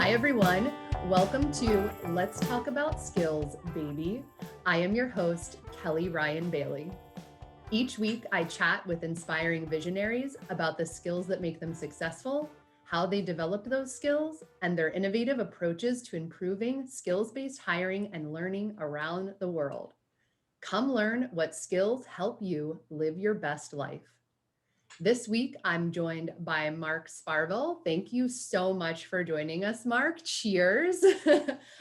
Hi, everyone. Welcome to Let's Talk About Skills, Baby. I am your host, Kelly Ryan Bailey. Each week, I chat with inspiring visionaries about the skills that make them successful, how they developed those skills, and their innovative approaches to improving skills-based hiring and learning around the world. Come learn what skills help you live your best life. This week, I'm joined by Mark Sparvell. Thank you so much for joining us, Mark. Cheers.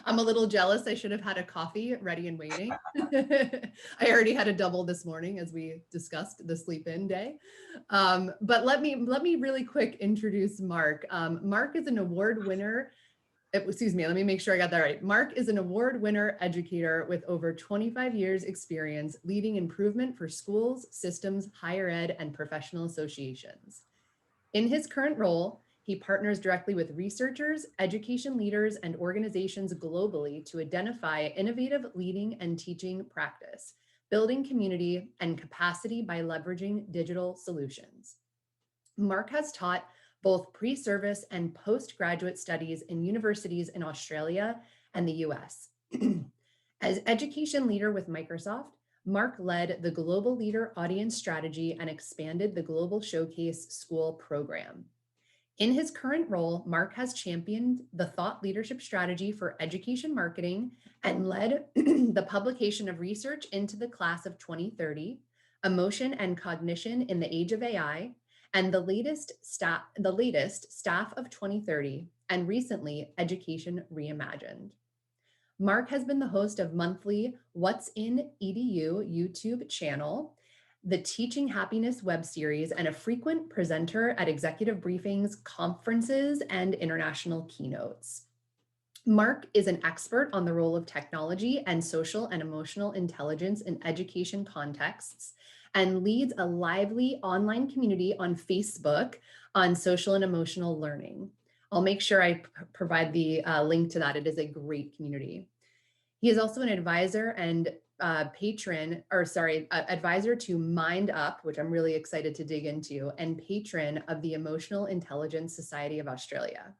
I'm a little jealous. I should have had a coffee ready and waiting. I already had a double this morning, as we discussed, the sleep-in day. But let me really quick introduce Mark. Mark is an award winner. Excuse me, let me make sure I got that right. Mark is an award winner educator with over 25 years experience leading improvement for schools, systems, higher ed, and professional associations. In his current role, he partners directly with researchers, education leaders, and organizations globally to identify innovative leading and teaching practice, building community and capacity by leveraging digital solutions. Mark has taught both pre-service and postgraduate studies in universities in Australia and the US. As education leader with Microsoft, Mark led the Global Leader Audience Strategy and expanded the Global Showcase School program. In his current role, Mark has championed the thought leadership strategy for education marketing and led the publication of research into the class of 2030, Emotion and Cognition in the Age of AI, and the latest Staff of 2030, and recently Education Reimagined. Mark has been the host of monthly What's in EDU YouTube channel, the Teaching Happiness web series, and a frequent presenter at executive briefings, conferences, and international keynotes. Mark is an expert on the role of technology and social and emotional intelligence in education contexts, and leads a lively online community on Facebook on social and emotional learning. I'll make sure I provide the link to that. It is a great community. He is also an advisor and advisor to MindUp, which I'm really excited to dig into, and patron of the Emotional Intelligence Society of Australia.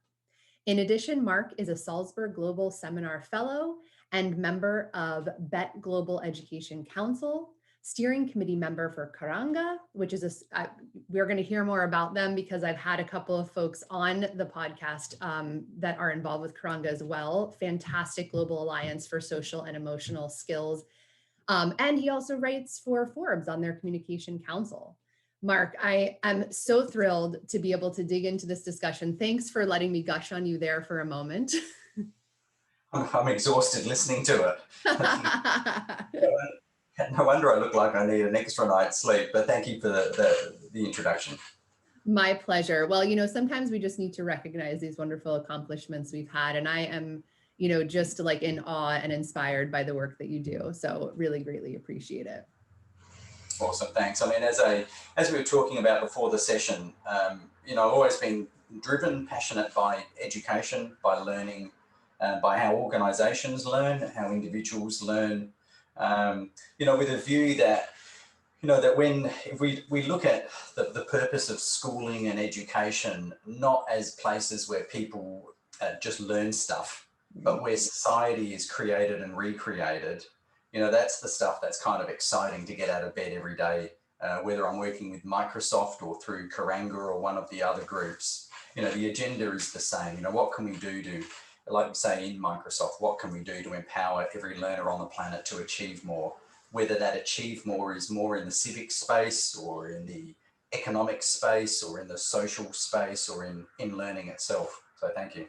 In addition, Mark is a Salzburg Global Seminar Fellow and member of BET Global Education Council, steering committee member for Karanga, which is we're going to hear more about them because I've had a couple of folks on the podcast that are involved with Karanga as well. Fantastic global alliance for social and emotional skills. And he also writes for Forbes on their communication council. Mark, I am so thrilled to be able to dig into this discussion. Thanks for letting me gush on you there for a moment. I'm exhausted listening to it. No wonder I look like I need an extra night's sleep, but thank you for the introduction. My pleasure. Well, sometimes we just need to recognize these wonderful accomplishments we've had. And I am, just like in awe and inspired by the work that you do. So really greatly appreciate it. Awesome, thanks. I mean, as we were talking about before the session, I've always been driven, passionate by education, by learning, by how organizations learn, how individuals learn, with a view that, if we look at the purpose of schooling and education, not as places where people just learn stuff, but where society is created and recreated, that's the stuff that's kind of exciting to get out of bed every day, whether I'm working with Microsoft or through Karanga or one of the other groups. The agenda is the same. What can we do to, like we say in Microsoft, what can we do to empower every learner on the planet to achieve more? Whether that achieve more is more in the civic space or in the economic space or in the social space or in learning itself. So thank you.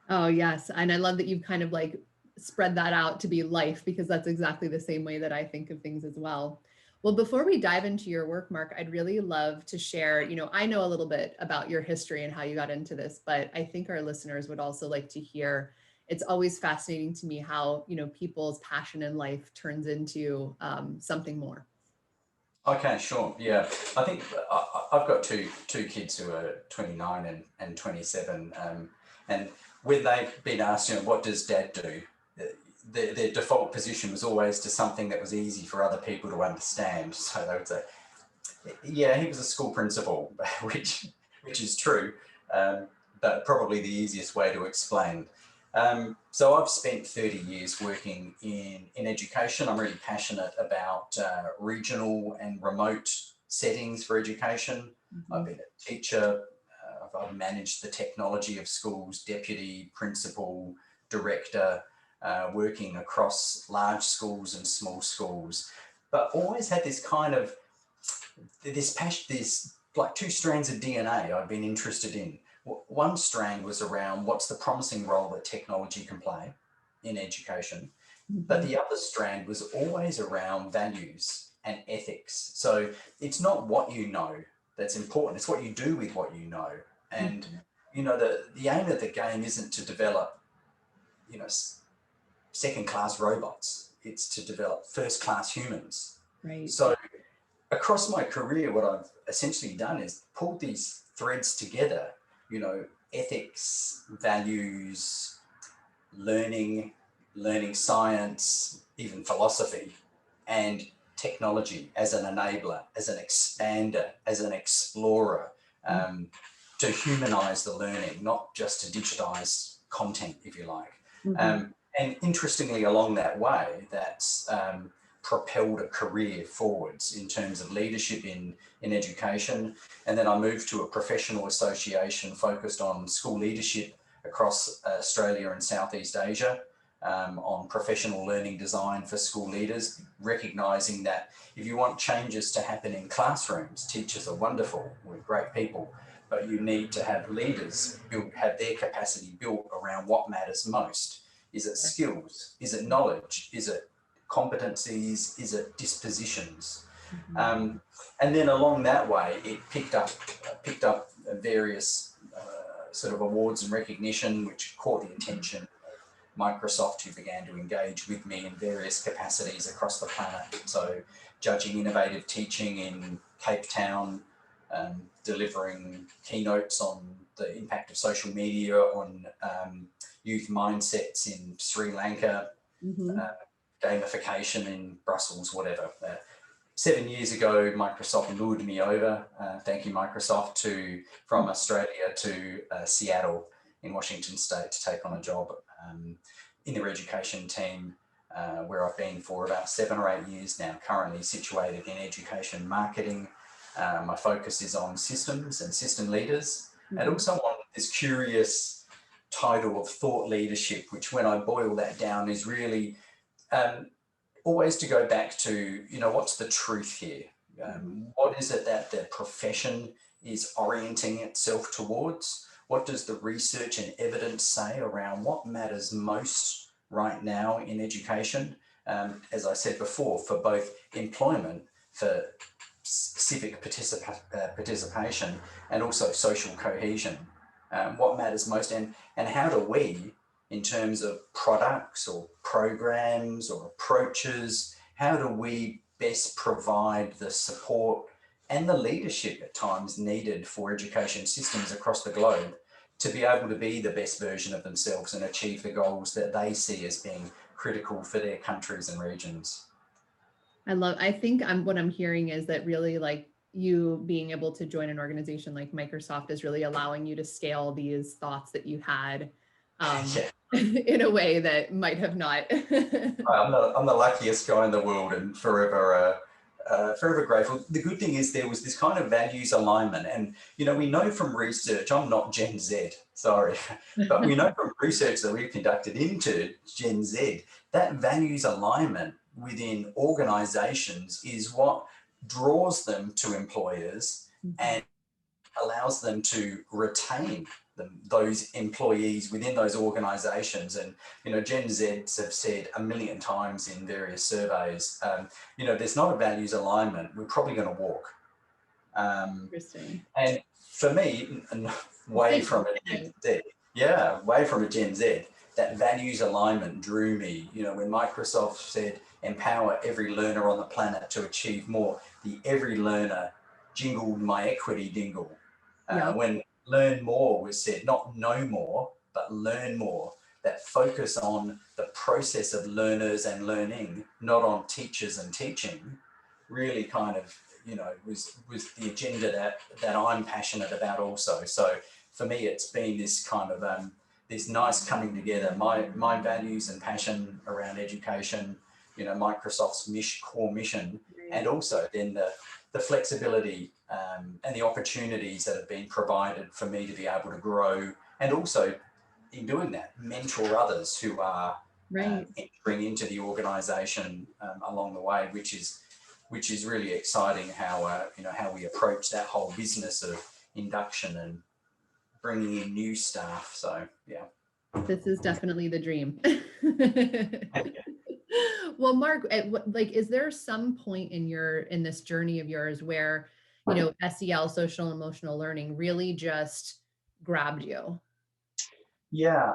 Oh, yes. And I love that you've kind of like spread that out to be life, because that's exactly the same way that I think of things as well. Well, before we dive into your work, Mark, I'd really love to share, I know a little bit about your history and how you got into this, but I think our listeners would also like to hear. It's always fascinating to me how, people's passion in life turns into something more. Okay, sure. Yeah, I think I've got two kids who are 29 and 27. And when they've been asked, what does dad do? Their default position was always to something that was easy for other people to understand. So they would say, yeah, he was a school principal, which is true. But probably the easiest way to explain. So I've spent 30 years working in education. I'm really passionate about regional and remote settings for education. I've been a teacher. I've managed the technology of schools, deputy, principal, director, working across large schools and small schools, but always had this kind of, this passion, this like two strands of DNA I've been interested in. One strand was around what's the promising role that technology can play in education, but the other strand was always around values and ethics. So it's not what you know that's important, it's what you do with what you know. And you know, the aim of the game isn't to develop, you know, second-class robots, it's to develop first-class humans. Right. So across my career, what I've essentially done is pulled these threads together, you know, ethics, values, learning science, even philosophy, and technology as an enabler, as an expander, as an explorer, to humanize the learning, not just to digitize content, if you like. And interestingly, along that way, that's propelled a career forwards in terms of leadership in education. And then I moved to a professional association focused on school leadership across Australia and Southeast Asia, on professional learning design for school leaders, recognising that if you want changes to happen in classrooms, teachers are wonderful, we're great people, but you need to have leaders have their capacity built around what matters most. Is it skills? Is it knowledge? Is it competencies? Is it dispositions? And then along that way, it picked up various sort of awards and recognition, which caught the attention of Microsoft, who began to engage with me in various capacities across the planet. So judging innovative teaching in Cape Town, delivering keynotes on the impact of social media on youth mindsets in Sri Lanka, gamification in Brussels, whatever. 7 years ago, Microsoft lured me over, thank you Microsoft, from Australia to Seattle in Washington State to take on a job in their education team, where I've been for about 7 or 8 years now, currently situated in education marketing. My focus is on systems and system leaders, and also on this curious title of thought leadership, which when I boil that down is really always to go back to, you know, what's the truth here? What is it that the profession is orienting itself towards? What does the research and evidence say around what matters most right now in education? As I said before, for both employment, for civic participation, and also social cohesion. What matters most, and how do we, in terms of products or programs or approaches, how do we best provide the support and the leadership at times needed for education systems across the globe to be able to be the best version of themselves and achieve the goals that they see as being critical for their countries and regions? I think what I'm hearing is that really, like, you being able to join an organization like Microsoft is really allowing you to scale these thoughts that you had in a way that might have not. I'm the luckiest guy in the world, and forever grateful. The good thing is there was this kind of values alignment, and you know, we know from research, I'm not Gen Z, sorry, but we know from research that we've conducted into Gen Z, that values alignment within organizations is what draws them to employers and allows them to retain those employees within those organizations. And, you know, Gen Zs have said 1 million times in various surveys, you know, there's not a values alignment, we're probably going to walk. Interesting. And for me, way from a Gen Z, way from a Gen Z, that values alignment drew me. You know, when Microsoft said, empower every learner on the planet to achieve more, the every learner jingled my equity dingle. When learn more was said, not know more, but learn more, that focus on the process of learners and learning, not on teachers and teaching, really kind of, you know, was the agenda that I'm passionate about also. So for me, it's been this kind of this nice coming together. My values and passion around education, Microsoft's core mission, and also then the flexibility and the opportunities that have been provided for me to be able to grow, and also in doing that, mentor others who are entering into the organisation along the way, which is really exciting. How how we approach that whole business of induction and bringing in new staff. So yeah, this is definitely the dream. Well, Mark, is there some point in this journey of yours where SEL, social emotional learning, really just grabbed you? Yeah,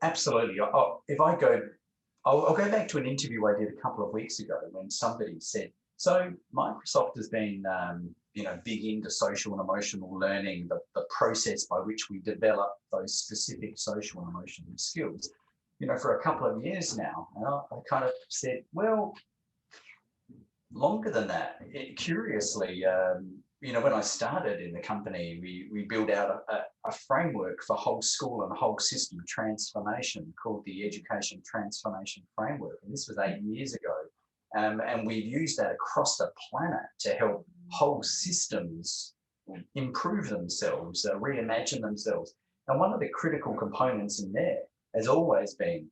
absolutely. I'll go back to an interview I did a couple of weeks ago when somebody said, so Microsoft has been, big into social and emotional learning, the process by which we develop those specific social and emotional skills, for a couple of years now. And I kind of said, well, longer than that. Curiously, when I started in the company, we built out a framework for whole school and whole system transformation called the Education Transformation Framework. And this was 8 years ago. And we've used that across the planet to help whole systems improve themselves, reimagine themselves. And one of the critical components in there has always been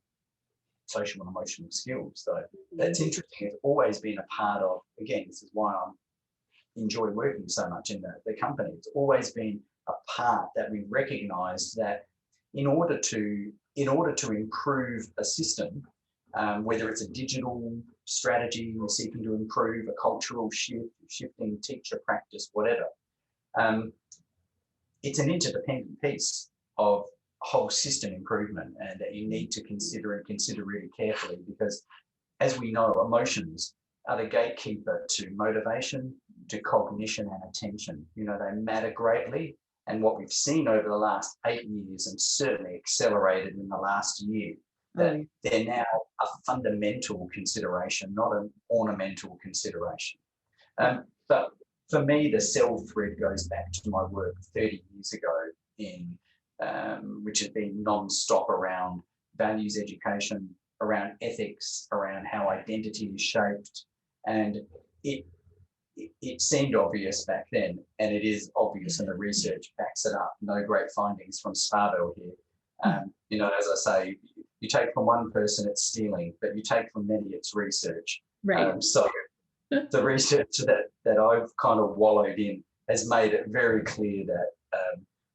social and emotional skills. So that's interesting. It's always been a part of, again, this is why I enjoy working so much in the company. It's always been a part that we recognize that in order to improve a system, whether it's a digital strategy we're seeking to improve, a cultural shifting teacher practice, whatever, it's an interdependent piece of whole system improvement, and that you need to consider really carefully, because as we know, emotions are the gatekeeper to motivation, to cognition and attention. They matter greatly. And what we've seen over the last 8 years, and certainly accelerated in the last year, that they're now a fundamental consideration, not an ornamental consideration. But for me, the cell thread goes back to my work 30 years ago which has been non-stop around values education, around ethics, around how identity is shaped. And it seemed obvious back then, and it is obvious, and the research backs it up. No great findings from Sparvell here. As I say, you take from one person, it's stealing, but you take from many, it's research. Right. So the research that I've kind of wallowed in has made it very clear that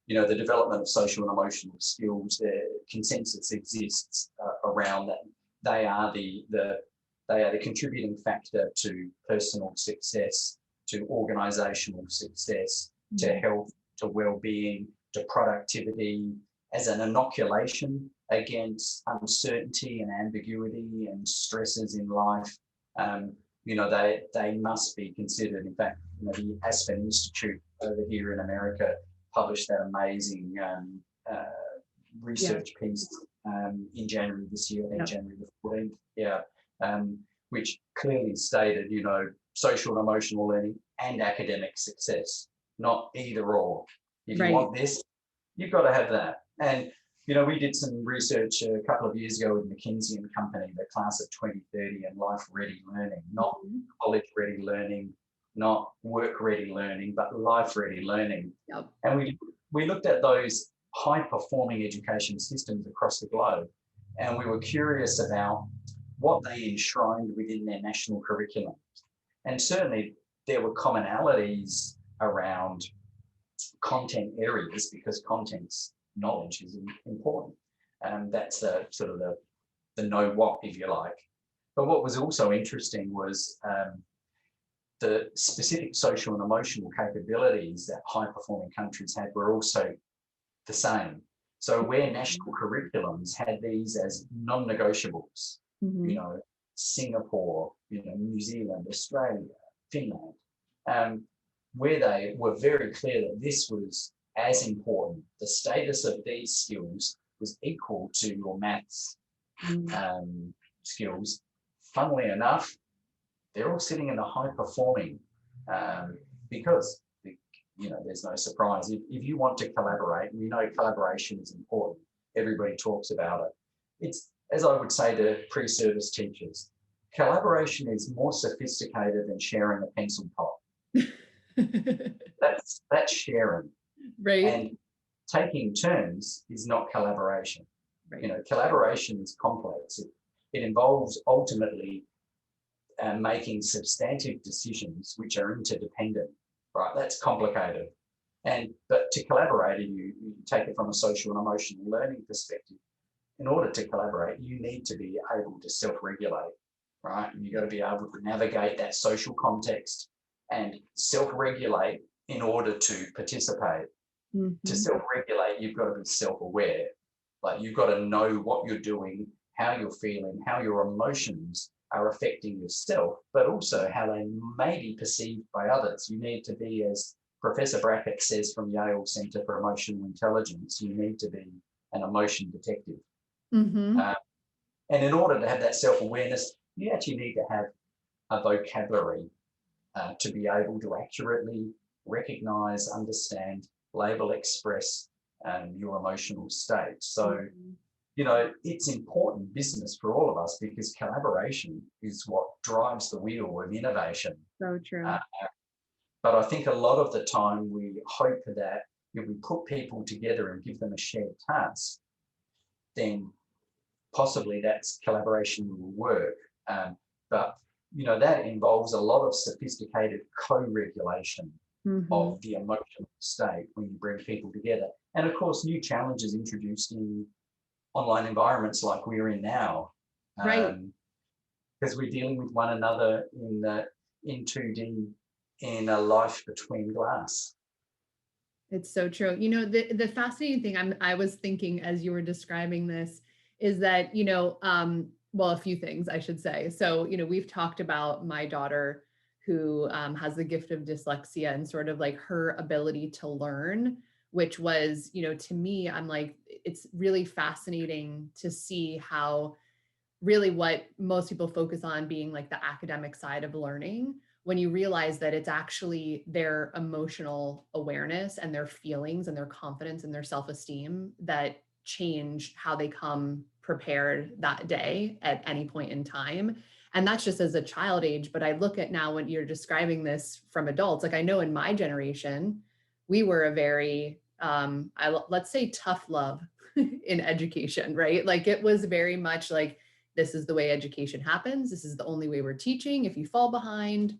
the development of social and emotional skills, the consensus exists around that. They are the contributing factor to personal success, to organisational success, to health, to well-being, to productivity, as an inoculation against uncertainty and ambiguity and stresses in life. They must be considered. In fact, the Aspen Institute over here in America published that amazing research piece in January this year, January the 14th, which clearly stated, social and emotional learning and academic success, not either or. If you want this, you've got to have that. And, we did some research a couple of years ago with McKinsey and Company, the class of 2030, and life-ready learning, not college-ready learning, not work-ready learning, but life-ready learning. Yep. And we looked at those high-performing education systems across the globe, and we were curious about what they enshrined within their national curriculum. And certainly there were commonalities around content areas, because content's knowledge is important. And that's the sort of the know what, if you like. But what was also interesting was the specific social and emotional capabilities that high-performing countries had were also the same. So where national curriculums had these as non-negotiables, Singapore, New Zealand, Australia, Finland, where they were very clear that this was as important. The status of these skills was equal to your maths skills. Funnily enough, they're all sitting in the high performing because there's no surprise. If you want to collaborate, and we know collaboration is important, everybody talks about it. It's, as I would say to pre-service teachers, collaboration is more sophisticated than sharing a pencil pot. That's sharing. Right. And taking turns is not collaboration. Right. Collaboration is complex. It involves ultimately making substantive decisions which are interdependent, right? That's complicated. But to collaborate, you take it from a social and emotional learning perspective. In order to collaborate, you need to be able to self-regulate, right? You've got to be able to navigate that social context and self-regulate in order to participate. Mm-hmm. To self-regulate, you've got to be self-aware. Like, you've got to know what you're doing, how you're feeling, how your emotions are affecting yourself, but also how they may be perceived by others. You need to be, as Professor Brackett says from Yale Center for Emotional Intelligence, you need to be an emotion detective. Mm-hmm. And in order to have that self-awareness, you actually need to have a vocabulary to be able to accurately recognize, understand, label, express your emotional state. So, it's important business for all of us, because collaboration is what drives the wheel of innovation. So true. But I think a lot of the time we hope that if we put people together and give them a shared task, then possibly that's collaboration will work. But that involves a lot of sophisticated co-regulation of the emotional state when you bring people together. And of course, new challenges introduced in online environments like we're in now, right? Because we're dealing with one another in 2D, in a life between glass. It's so true. The fascinating thing I was thinking as you were describing this is that, well, a few things I should say. So, we've talked about my daughter who has the gift of dyslexia and sort of like her ability to learn, which was, to me, I'm like, it's really fascinating to see how really what most people focus on being like the academic side of learning, when you realize that it's actually their emotional awareness and their feelings and their confidence and their self-esteem that change how they come prepared that day at any point in time. And that's just as a child age. But I look at now when you're describing this from adults, like I know in my generation, we were a very, let's say tough love in education, right? Like it was very much like, this is the way education happens. This is the only way we're teaching. If you fall behind,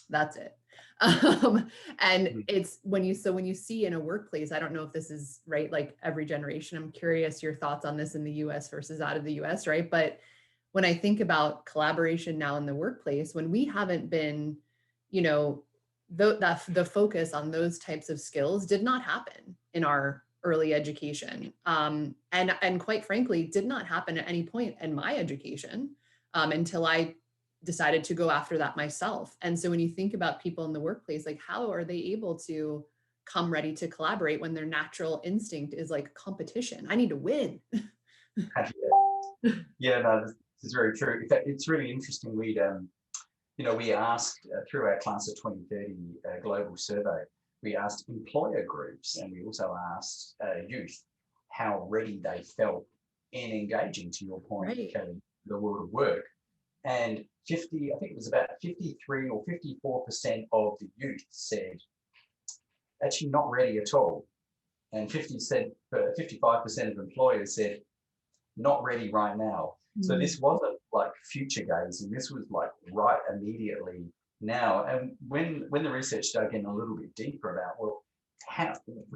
that's it. And it's when you see in a workplace, I don't know if this is right, like every generation, I'm curious your thoughts on this in the US versus out of the US, right? But when I think about collaboration now in the workplace, when we haven't been, the focus on those types of skills did not happen in our early education. And quite frankly, did not happen at any point in my education until I decided to go after that myself. And so when you think about people in the workplace, like how are they able to come ready to collaborate when their natural instinct is like competition? I need to win. Yeah, no, this is very true. In fact, it's really interesting. We asked through our Class of 2030 global survey, we asked employer groups, and we also asked youth how ready they felt in engaging, to your point, Right. Kelly, the world of work. And I think it was about 53 or 54% of the youth said, actually not ready at all. And 55% of employers said, not ready right now. So this wasn't like future gazing. This was like right immediately now. And when the research dug in a little bit deeper about, well,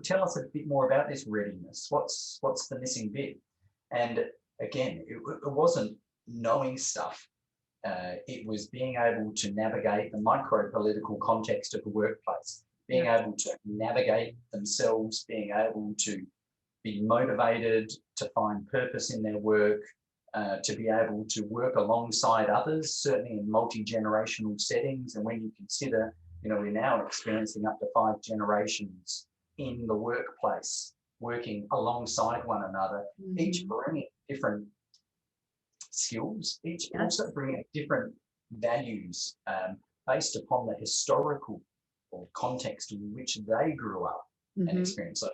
tell us a bit more about this readiness. What's the missing bit? And again, it wasn't knowing stuff. It was being able to navigate the micro-political context of the workplace, being able to navigate themselves, being able to be motivated to find purpose in their work, to be able to work alongside others, certainly in multi-generational settings. And when you consider, we're now experiencing up to 5 generations in the workplace, working alongside one another, each bringing different skills, each also bringing different values based upon the historical or context in which they grew up and Mm-hmm. experienced. So,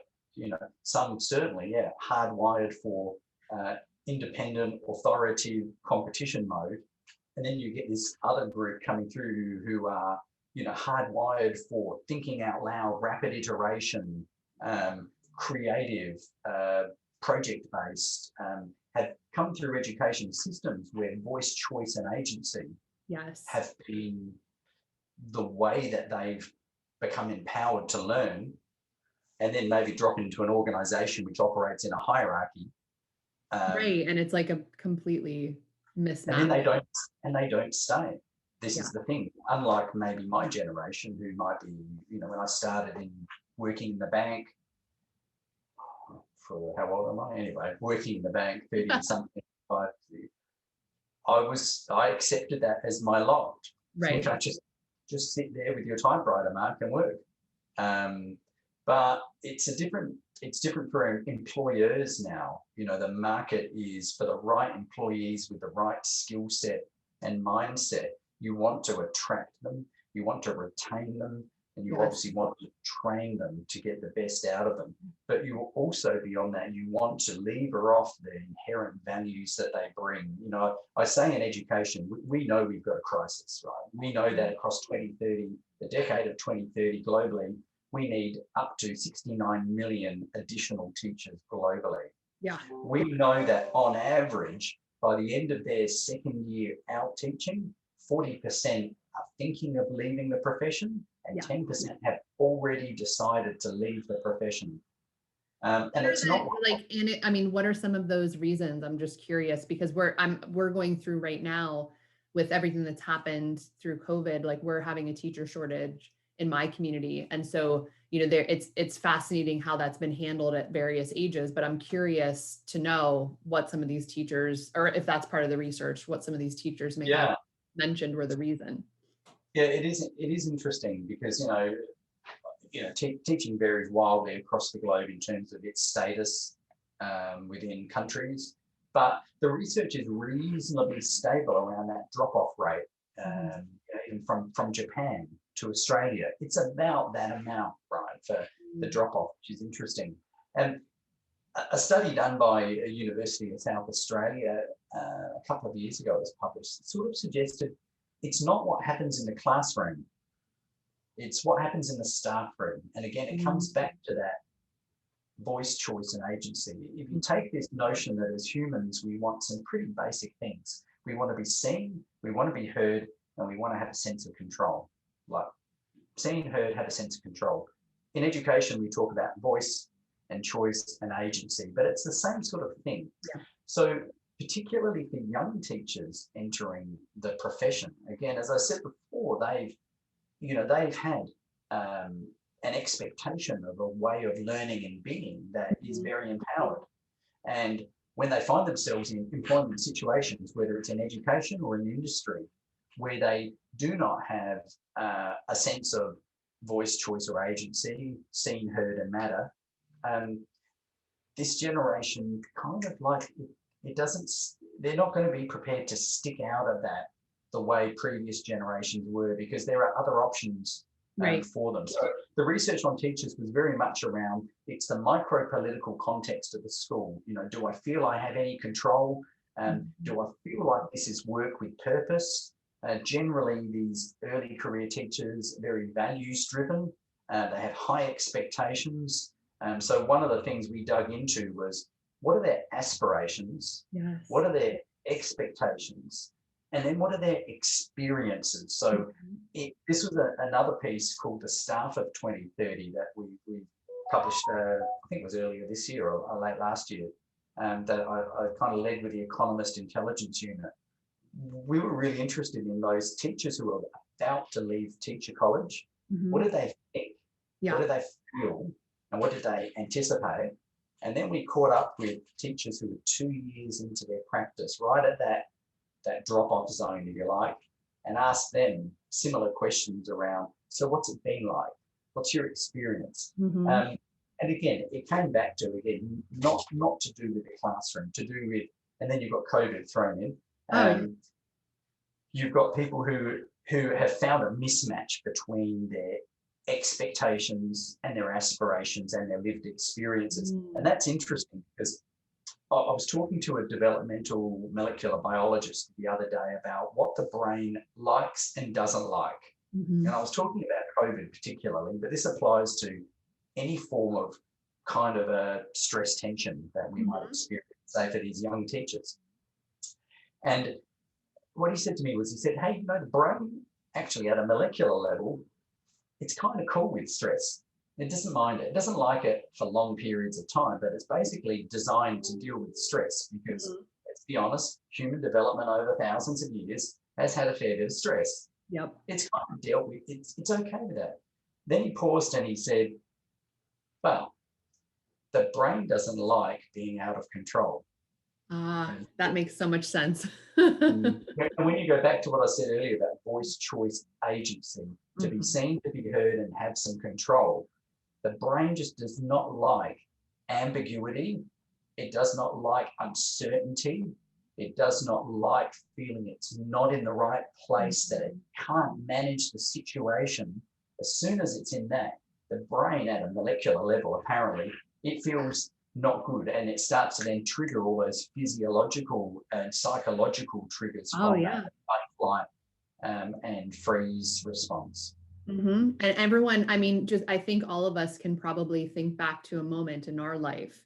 some certainly, hardwired for independent, authoritative competition mode. And then you get this other group coming through who are, hardwired for thinking out loud, rapid iteration, creative, project-based, have come through education systems where voice, choice, and agency have been the way that they've become empowered to learn, and then maybe drop into an organization which operates in a hierarchy. Right. And it's like a completely mismatch. And then they don't stay. This is the thing. Unlike maybe my generation, who might be, when I started working in the bank, for how old am I? Anyway, working in the bank, 30 something, I accepted that as my lot. Right. So just sit there with your typewriter, Mark, and work. But it's different for employers now. The market is for the right employees with the right skill set and mindset. You want to attract them, you want to retain them, and you obviously want to train them to get the best out of them. But you will also, beyond that, you want to lever off the inherent values that they bring. I say in education, we know we've got a crisis, right? We know that across 2030, the decade of 2030 globally, we need up to 69 million additional teachers globally. Yeah. We know that on average, by the end of their second year out teaching, 40% are thinking of leaving the profession, and 10% have already decided to leave the profession. And it's not what are some of those reasons? I'm just curious, because we're going through right now with everything that's happened through COVID. Like, we're having a teacher shortage in my community. And so, it's fascinating how that's been handled at various ages, but I'm curious to know what some of these teachers, or if that's part of the research, what some of these teachers may have mentioned were the reason. Yeah, it is interesting because, teaching varies wildly across the globe in terms of its status within countries, but the research is reasonably stable around that drop-off rate. Even from Japan to Australia, it's about that amount, right, for the drop-off, which is interesting. And a study done by a university in South Australia a couple of years ago was published, sort of suggested it's not what happens in the classroom, it's what happens in the staff room. And again, it comes back to that voice, choice, and agency. If you take this notion that as humans, we want some pretty basic things. We want to be seen, we want to be heard, and we want to have a sense of control. Like, seen, heard, have a sense of control. In education, we talk about voice and choice and agency, but it's the same sort of thing. Yeah. So particularly for young teachers entering the profession, again, as I said before, they've had an expectation of a way of learning and being that is very empowered. And when they find themselves in employment situations, whether it's in education or in industry, where they do not have a sense of voice, choice, or agency, seen, heard, and matter, this generation kind of like, they're not going to be prepared to stick out of that the way previous generations were, because there are other options for them. So the research on teachers was very much around, it's the micro-political context of the school. Do I feel I have any control? Do I feel like this is work with purpose? Generally, these early career teachers are very values-driven. They have high expectations. So one of the things we dug into was, what are their aspirations? Yes. What are their expectations? And then what are their experiences? So this was another piece called The Staff of 2030 that we published, I think it was earlier this year or late last year, that I kind of led with the Economist Intelligence Unit. We were really interested in those teachers who are about to leave teacher college. What do they think? What do they feel? And what did they anticipate? And then we caught up with teachers who were 2 years into their practice, right at that drop-off zone, if you like, and asked them similar questions around, so what's it been like? What's your experience? And again, it came back to, again, not to do with the classroom, to do with, and then you've got COVID thrown in. You've got people who have found a mismatch between their expectations and their aspirations and their lived experiences. And that's interesting because I was talking to a developmental molecular biologist the other day about what the brain likes and doesn't like. And I was talking about COVID particularly, but this applies to any form of kind of a stress tension that we might experience, say for these young teachers. And what he said to me was, he said, hey, you know, the brain actually at a molecular level, it's kind of cool with stress. It doesn't mind it. It doesn't like it for long periods of time, but it's basically designed to deal with stress because, let's be honest, human development over thousands of years has had a fair bit of stress. Yep. It's kind of dealt with. It's okay with that. Then he paused and he said, well, the brain doesn't like being out of control. That makes so much sense. And when you go back to what I said earlier about voice, choice, agency, to be seen, to be heard, and have some control, the brain just does not like ambiguity. It does not like uncertainty. It does not like feeling it's not in the right place, that it can't manage the situation. As soon as it's in that, the brain at a molecular level, apparently, it feels not good, and it starts to then trigger all those physiological and psychological triggers from that fight, flight, and freeze response. And everyone, I mean, just I think all of us can probably think back to a moment in our life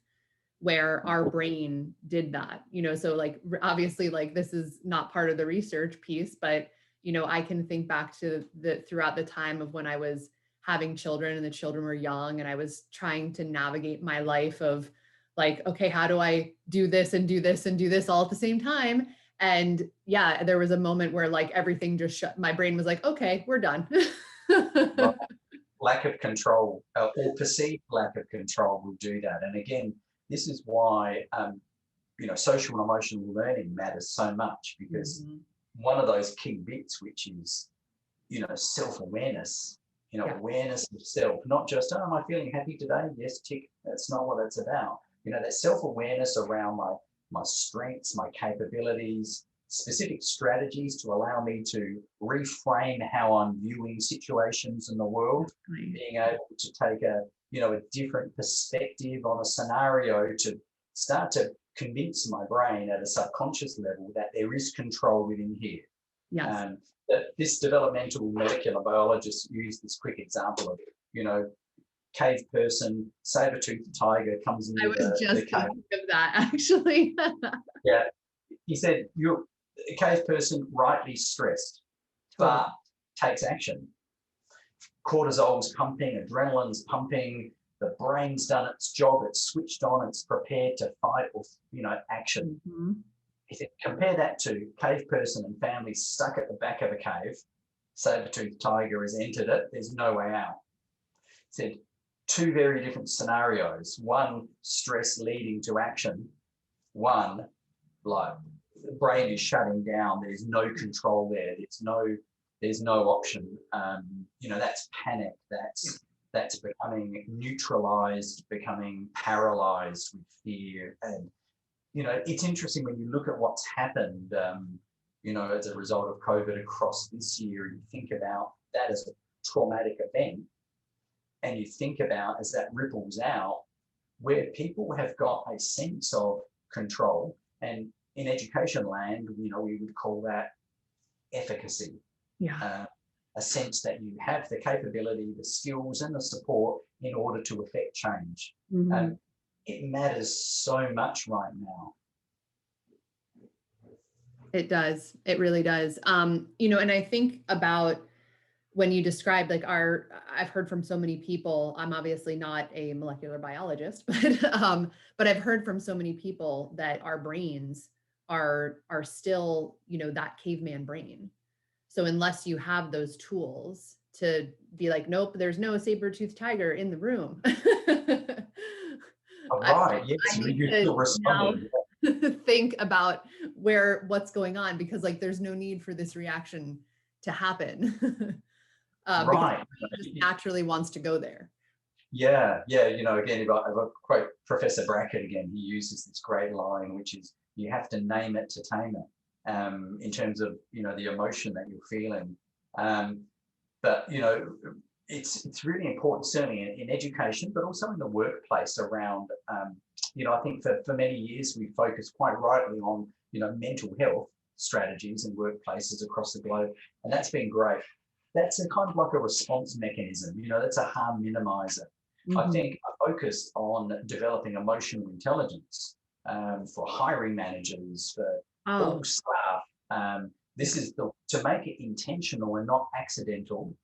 where our brain did that, you know, so like obviously like this is not part of the research piece, but you know, I can think back to throughout the time of when I was having children and the children were young and I was trying to navigate my life of like, okay, how do I do this and do this and do this all at the same time? And yeah, there was a moment where like everything just shut. My brain was like, okay, we're done. Well, lack of control or perceived lack of control will do that. And again, this is why, you know, social and emotional learning matters so much, because one of those key bits, which is, you know, self-awareness, you know, awareness of self, not just, oh, am I feeling happy today? Yes, tick. That's not what it's about. You know, that self-awareness around my strengths, my capabilities, specific strategies to allow me to reframe how I'm viewing situations in the world, being able to take a, you know, a different perspective on a scenario to start to convince my brain at a subconscious level that there is control within here. That this developmental molecular biologist used this quick example of, you know, cave person, saber-toothed tiger comes into the cave. Of that actually. Yeah, he said, you're a cave person, rightly stressed, but takes action. Cortisol's pumping, adrenaline's pumping, the brain's done its job, it's switched on, it's prepared to fight or, you know, action. He said, compare that to cave person and family stuck at the back of a cave, saber-toothed tiger has entered it, there's no way out. He said, two very different scenarios, one stress leading to action, one like the brain is shutting down, there's no control there, there's no option. You know, that's panic, that's becoming neutralized, becoming paralyzed with fear. And you know, it's interesting when you look at what's happened, you know, as a result of COVID across this year, and you think about that as a traumatic event, and you think about as that ripples out, where people have got a sense of control, and in education land, you know, we would call that efficacy. A sense that you have the capability, the skills and the support in order to affect change. It matters so much right now. It does. It really does. You know, and I think about when you described like I've heard from so many people, I'm obviously not a molecular biologist, but I've heard from so many people that our brains are still, you know, that caveman brain. So unless you have those tools to be like, nope, there's no saber-toothed tiger in the room. Yes, I need to now think about what's going on, because like there's no need for this reaction to happen. Because it just naturally wants to go there. Yeah. You know, again, if I quote Professor Brackett again, he uses this great line, which is, you have to name it to tame it, in terms of, you know, the emotion that you're feeling. But, you know, it's really important, certainly in education, but also in the workplace around, I think for many years we focused quite rightly on, mental health strategies in workplaces across the globe, and that's been great. That's a kind of like a response mechanism, that's a harm minimizer. I Mhm. think a focus on developing emotional intelligence for hiring managers, for Oh, all staff. yeah. This is to make it intentional and not accidental,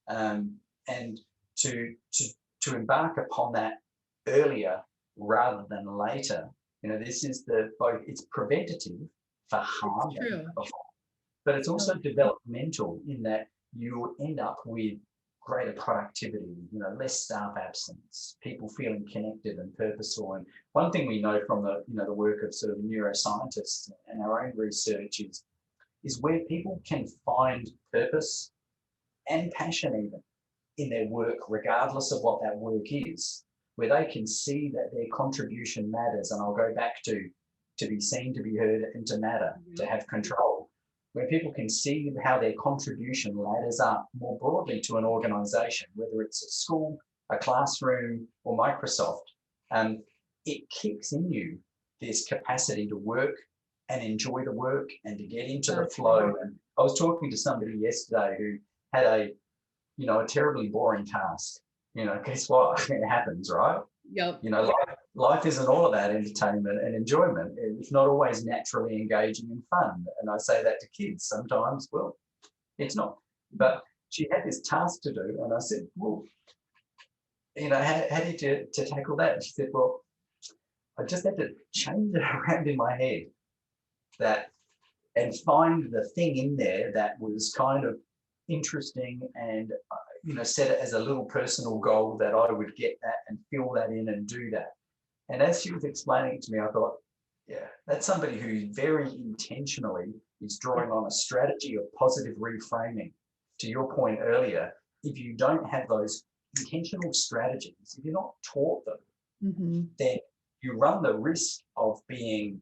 and to to embark upon that earlier rather than later. This is both it's preventative for It's harm, true. but it's No. also developmental in that you end up with greater productivity, less staff absence, people feeling connected and purposeful. And one thing we know from the work of sort of neuroscientists and our own research is where people can find purpose and passion even in their work, regardless of what that work is, where they can see that their contribution matters. And I'll go back to be seen, to be heard, and to matter, to Yep. have control, where people can see how their contribution ladders up more broadly to an organization, whether it's a school, a classroom, or Microsoft. It kicks in you this capacity to work and enjoy the work and to get into the That's flow. And I was talking to somebody yesterday who had a terribly boring task. Guess what? It happens, right? Yep. Life isn't all about entertainment and enjoyment. It's not always naturally engaging and fun. And I say that to kids sometimes. Well, it's not. But she had this task to do, and I said, well, how did you to tackle that? And she said, well, I just had to change it around in my head that and find the thing in there that was kind of interesting and set it as a little personal goal that I would get that and fill that in and do that. And as she was explaining it to me, I thought, yeah, that's somebody who very intentionally is drawing on a strategy of positive reframing. To your point earlier, if you don't have those intentional strategies, if you're not taught them, Mhm. then you run the risk of being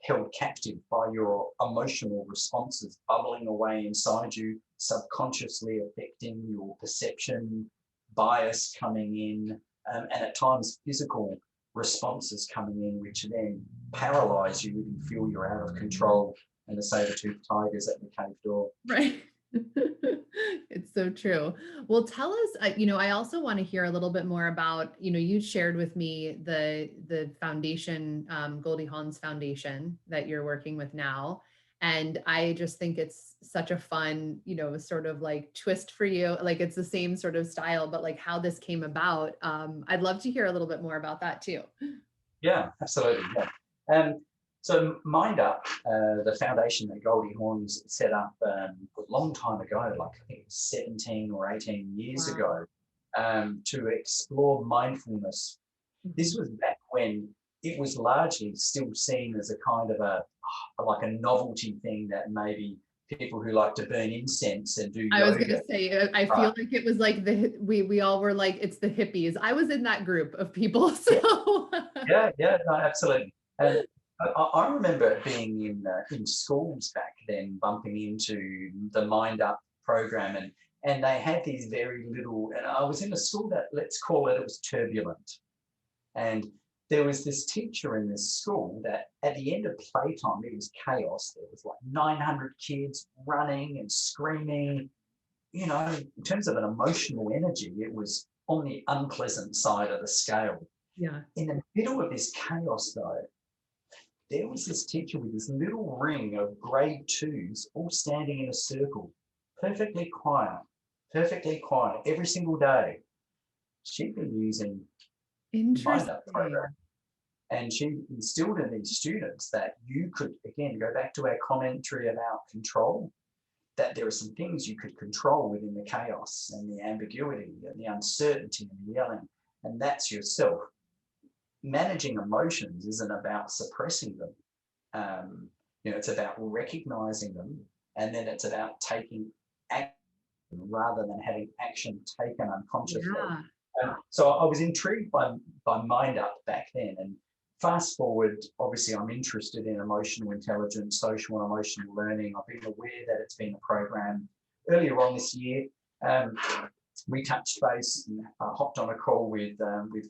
held captive by your emotional responses bubbling away inside you, subconsciously affecting your perception, bias coming in, and at times physical responses coming in, which then paralyze you and you feel you're out of control and the saber-toothed tigers at the cave door. Right. It's so true. Well, tell us, I also want to hear a little bit more about, you shared with me the foundation, Goldie Hawn's Foundation that you're working with now. And I just think it's such a fun, sort of like twist for you. Like it's the same sort of style, but like how this came about. I'd love to hear a little bit more about that too. Yeah, absolutely. Yeah. So MindUp, the foundation that Goldie Hawn's set up a long time ago, like I think it was 17 or 18 years Wow. ago, to explore mindfulness. This Mhm. was back when it was largely still seen as a kind of like a novelty thing that maybe people who like to burn incense and do I was gonna yoga. say, I Right. feel like it was like we all were like, it's the hippies. I was in that group of people, Yeah, so yeah, no, absolutely. And I remember being in schools back then, bumping into the MindUp program, and they had these very little. And I was in a school that, let's call it was turbulent, and there was this teacher in this school that at the end of playtime, it was chaos. There was like 900 kids running and screaming. In terms of an emotional energy, it was on the unpleasant side of the scale. yeah. In the middle of this chaos, though, there was this teacher with this little ring of grade twos all standing in a circle, perfectly quiet every single day. She'd been using MindUp Interesting. program, and she instilled in these students that you could, again, go back to our commentary about control, that there are some things you could control within the chaos and the ambiguity and the uncertainty and the yelling, and that's yourself. Managing emotions isn't about suppressing them. It's about recognizing them, and then it's about taking action rather than having action taken unconsciously. Yeah. So I was intrigued by MindUp back then, and fast forward, obviously I'm interested in emotional intelligence, social and emotional learning. I've been aware that it's been a program earlier on this year. Um, we touched base and hopped on a call with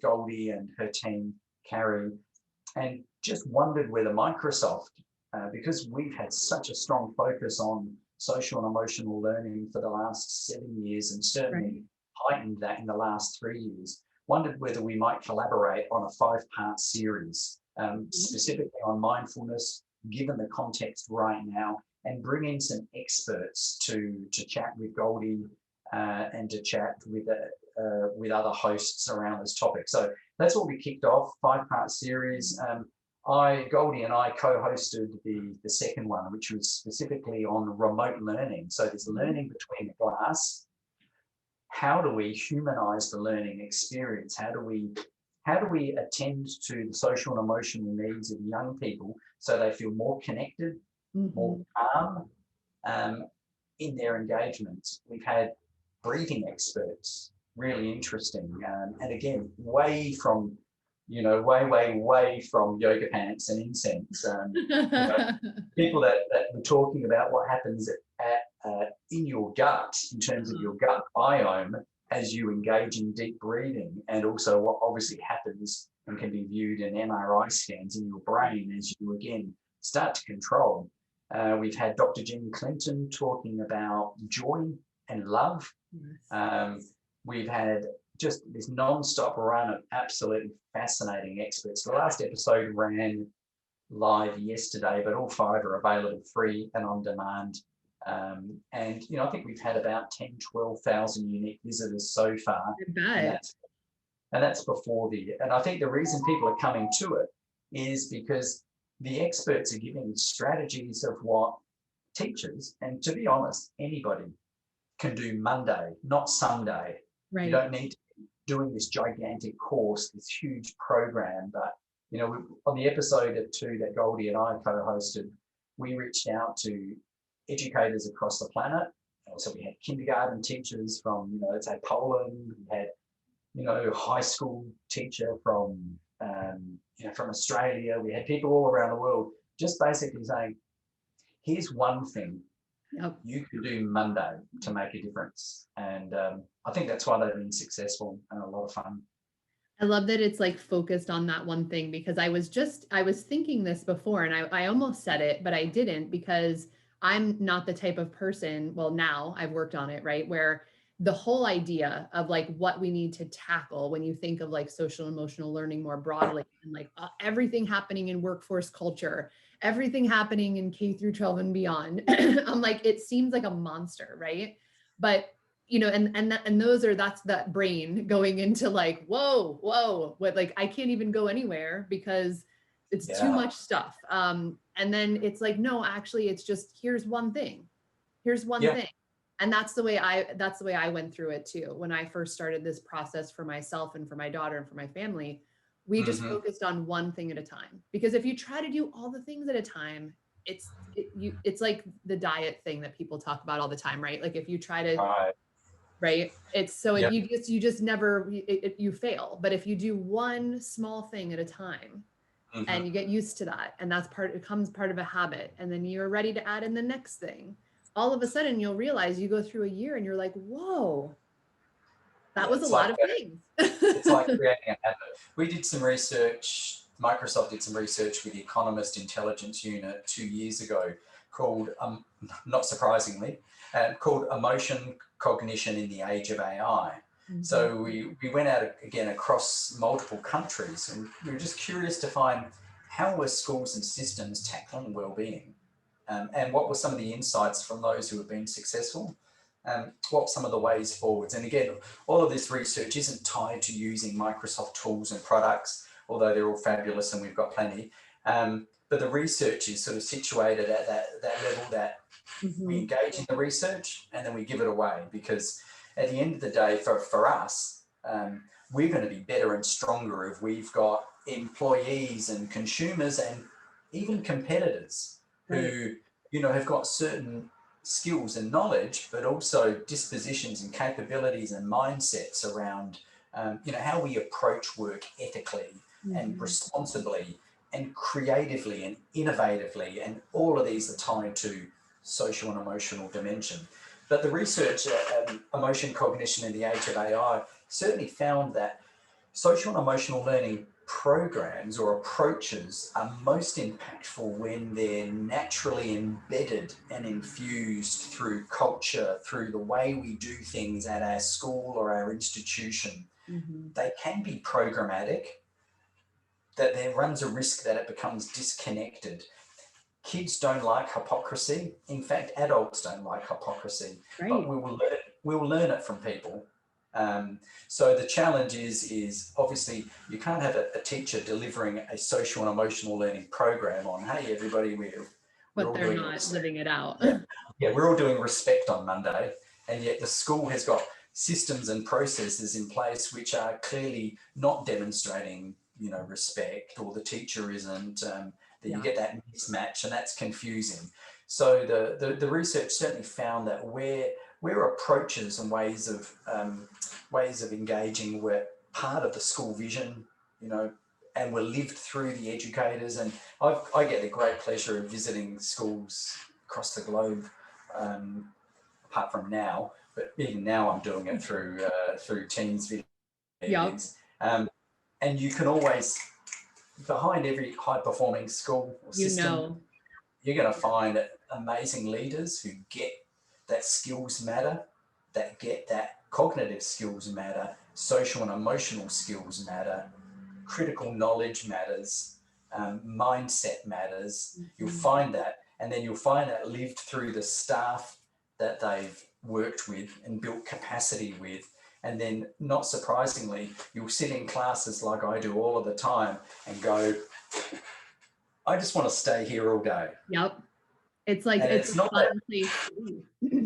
Goldie and her team, Carrie, and just wondered whether Microsoft, because we've had such a strong focus on social and emotional learning for the last 7 years, and certainly heightened that in the last 3 years, wondered whether we might collaborate on a 5-part series, specifically on mindfulness, given the context right now, and bring in some experts to chat with Goldie and to chat with other hosts around this topic. So that's what we kicked off, 5-part series. Goldie and I co-hosted the second one, which was specifically on remote learning. So there's learning between the glass. How do we humanize the learning experience? How do we attend to the social and emotional needs of young people so they feel more connected, more calm in their engagements? We've had breathing experts, really interesting, and again, way from yoga pants and incense. People that were talking about what happens in your gut in terms of your gut biome as you engage in deep breathing, and also what obviously happens and can be viewed in MRI scans in your brain as you again start to control. We've had Dr. Jean Clinton talking about joy and love. We've had just this non-stop run of absolutely fascinating experts. The last episode ran live yesterday, but all 5 are available free and on demand. And I think we've had about 10, 12,000 unique visitors so far. And that's before and I think the reason people are coming to it is because the experts are giving strategies of what teachers, and to be honest, anybody can do Monday, not Sunday. You don't need to be doing this gigantic course, this huge program. But, on the episode 2 that Goldie and I co-hosted, we reached out to educators across the planet. So we had kindergarten teachers from, let's say Poland. We had, high school teacher from Australia. We had people all around the world just basically saying, here's one thing you can do Monday to make a difference. And I think that's why they've been successful and a lot of fun. I love that it's like focused on that one thing, because I was thinking this before, and I almost said it, but I didn't, because I'm not the type of person, well, now I've worked on it, right? Where the whole idea of like what we need to tackle when you think of like social emotional learning more broadly, and like everything happening in workforce culture, everything happening in K through 12 and beyond, I'm like, it seems like a monster, right? But that's that brain going into like, whoa, what, like, I can't even go anywhere because it's too much stuff. And then it's like, no, actually, it's just, here's one thing. And that's the way I went through it too. When I first started this process for myself and for my daughter and for my family, we just focused on one thing at a time. Because if you try to do all the things at a time, it's like the diet thing that people talk about all the time, right? Like if you try to, right? It's so you just never, you fail. But if you do one small thing at a time, and you get used to that, and it becomes part of a habit, and then you're ready to add in the next thing, all of a sudden you'll realize you go through a year and you're like, whoa, that was a lot of things. It's like creating a habit. We did some research, Microsoft did some research with the Economist Intelligence Unit 2 years ago called, not surprisingly, called Emotion Cognition in the Age of AI. So we went out again across multiple countries, and we were just curious to find how were schools and systems tackling well-being, and what were some of the insights from those who have been successful, what were some of the ways forwards. And again, all of this research isn't tied to using Microsoft tools and products, although they're all fabulous and we've got plenty. But the research is sort of situated at that level that we engage in the research and then we give it away, because at the end of the day, for us, we're going to be better and stronger if we've got employees and consumers and even competitors who, have got certain skills and knowledge, but also dispositions and capabilities and mindsets around, how we approach work ethically and responsibly and creatively and innovatively. And all of these are tied to social and emotional dimension. But the research, emotion cognition in the age of AI, certainly found that social and emotional learning programs or approaches are most impactful when they're naturally embedded and infused through culture, through the way we do things at our school or our institution. Mm-hmm. They can be programmatic, that there runs a risk that it becomes disconnected. Kids don't like hypocrisy. In fact, adults don't like hypocrisy, but Right. we will learn it from people. So the challenge is obviously you can't have a teacher delivering a social and emotional learning program on, hey, everybody, we're But all they're doing not living it out. yeah, yeah, we're all doing respect on Monday, and yet the school has got systems and processes in place which are clearly not demonstrating, respect, or the teacher isn't. That you Yeah. get that mismatch, and that's confusing. So the research certainly found that where approaches and ways of engaging were part of the school vision, and were lived through the educators. And I get the great pleasure of visiting schools across the globe, apart from now, but even now I'm doing it through Teams video Yep. meetings. And you can always, behind every high performing school or You system, know. you're going to find amazing leaders who get that skills matter, that get that cognitive skills matter, social and emotional skills matter, critical knowledge matters, mindset matters. You'll Mm-hmm. find that, and then you'll find that lived through the staff that they've worked with and built capacity with. And then, not surprisingly, you'll sit in classes like I do all of the time and go, I just want to stay here all day. Yep. It's like And it's it's a not that fun place to be.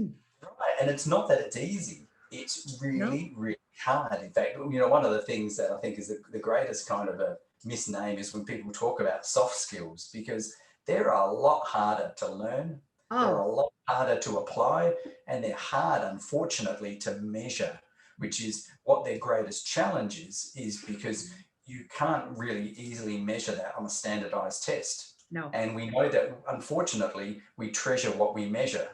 right, and it's not that it's easy. It's No. really, really hard. In fact, one of the things that I think is the greatest kind of a misname is when people talk about soft skills, because they're a lot harder to learn, they're Oh, a lot harder to apply, and they're hard, unfortunately, to measure, which is what their greatest challenge is because you can't really easily measure that on a standardized test. no. And we know that, unfortunately, we treasure what we measure.